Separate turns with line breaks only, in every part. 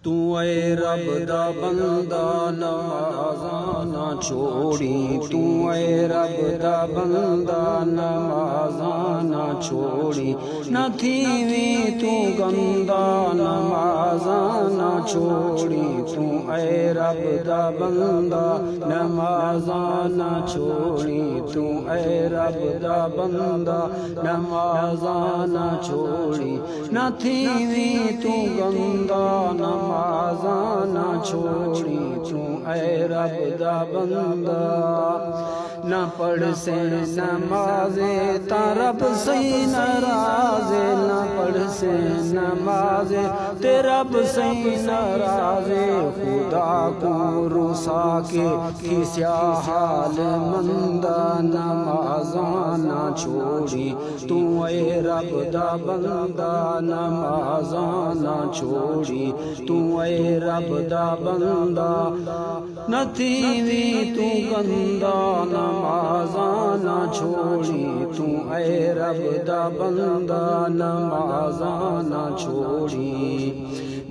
तू ऐ रब दा बंदा नमाज़ा ना छोड़ी, तू ऐ रब दा बंदा नमाज़ा ना छोड़ी, न थीवी तू गंदा नमाज़ा ना छोड़ी, तू ऐ रब दा बंदा नमाज़ा ना छोड़ी, तू ऐ रब दा बंदा नमाज़ा ना छोड़ी, न थीवी तू गंदा नमाज़ा ना छोड़ी, तू ऐ रब दा बंदा न पढ़ से नमाज़े ता रब से नाराज़े, न पढ़ से नमाज़े ते रब से नाराज़े, खुदा को रुसा के किस्या हाल मंदा नमाज़ा ना छोड़ी, तू ऐ रब दा बंदा नमाज़ा ना छोड़ी, तू ऐ रब दा बंदा न थीवी तू गंदा नमाज़ा ना छोड़ी, तू ऐ रब दा बंदा नमाज़ा ना छोड़ी।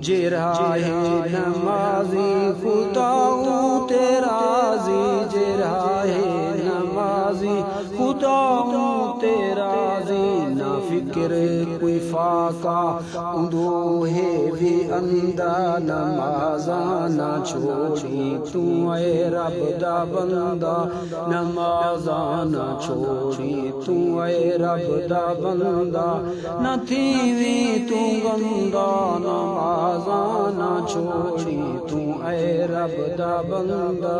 जे राहे नमाज़ी खुदाऊ तेरा जी, जे राहे नमाज़ी खुदाऊ तेरा जी, ना फिक्र कोई फाका उदो है भी अंदा नमाज़ा ना छोड़ी, तू ऐ रब दा बंदा नमाज़ा ना छोड़ी, तू ऐ रब दा बंदा न थीवी तू गंदा नमाज़ा ना छोड़ी, तू ऐ रब दा बंदा।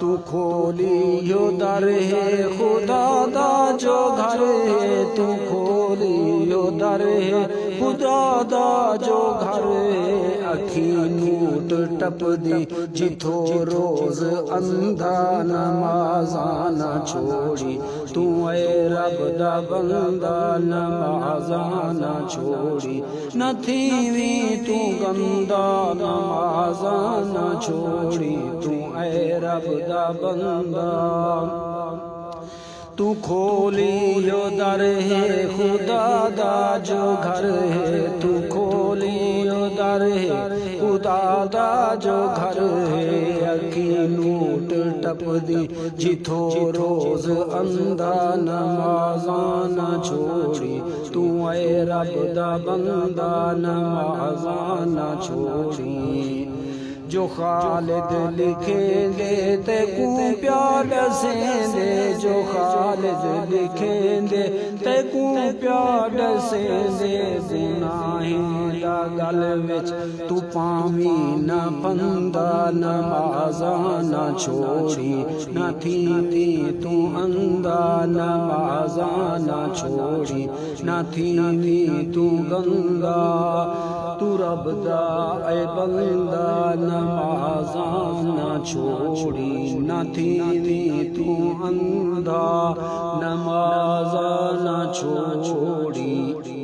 तू खोलियो दर है खुदा दा जो घर है, तू खोलियो दर है खुदा दा जो घर है, अखी नूट टप दी जिथो रोज अंधा नमाज़ा ना छोड़ी, तू ऐ रब दा बंदा नमाज़ा ना छोड़ी, न थीवी तू गंदा नमाज़ा ना छोड़ी, तू ऐ रब दा बंदा। तू खोलियो दर है खुदा दा जो घर है, तू खोलियो दर है खुदा दा जो घर है, अखी नूट टप दी जिथो रोज अंधा नमाज़ा ना छोड़ी, तू ऐ रब दा बंदा नमाज़ा ना छोड़ी। जो खालिद लिखेंगे ते कू प्यार सेंदे, जो खालिद लिखेंगे ते कू प्यार सेंदे, गुनाहें दा गल विच तू पावी ना बंदा नमाज़ा ना छोड़ी, न थीवी तू अंधा नमाज़ा ना छोड़ी, न थीवी तू गंदा, तू रब दा ऐ बंदा नमाज़ा ना छोड़ी, न थीवी तू अंधा नमाज़ा ना छोड़ी।